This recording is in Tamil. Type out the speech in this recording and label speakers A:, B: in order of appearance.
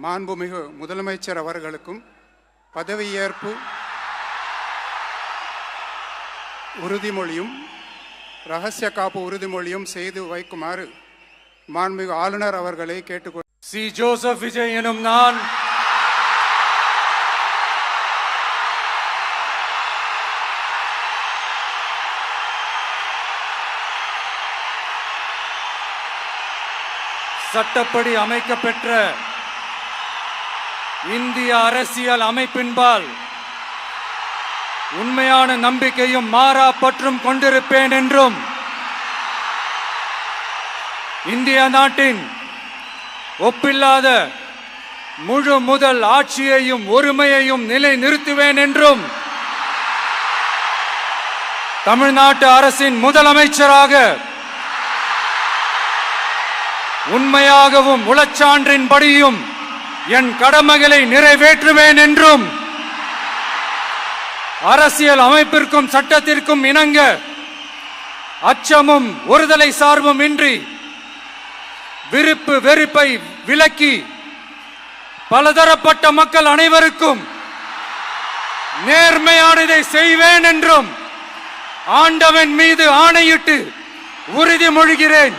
A: மாண்புமிகு முதலமைச்சர் அவர்களுக்கும் பதவியேற்பு உறுதிமொழியும் ரகசிய காப்பு உறுதிமொழியும் செய்து வைக்குமாறு மாண்புமிகு ஆளுநர் அவர்களை கேட்டுக்கொள்.
B: சி ஜோசப் விஜய் எனும் நான் சட்டப்படி அமைக்கப்பெற்ற இந்திய அரசியல் அமைப்பின்பால் உண்மையான நம்பிக்கையும் மாறா பற்றும் கொண்டிருப்பேன் என்றும் இந்திய நாட்டின் ஒப்பில்லாத முழு முதல் ஆட்சியையும் ஒருமையையும் நிலை நிறுத்துவேன் என்றும் தமிழ்நாட்டு அரசின் முதலமைச்சராக உண்மையாகவும் உளச்சான்றின்படியும் என் கடமைகளை நிறைவேற்றுவேன் என்றும் அரசியல் அமைப்பிற்கும் சட்டத்திற்கும் இணங்க அச்சமும் ஒருதலை சார்பும் இன்றி விருப்பு வெறுப்பை விலக்கி பலதரப்பட்ட மக்கள் அனைவருக்கும் நேர்மையானதை செய்வேன் என்றும் ஆண்டவன் மீது ஆணையிட்டு உறுதிமொழிகிறேன்.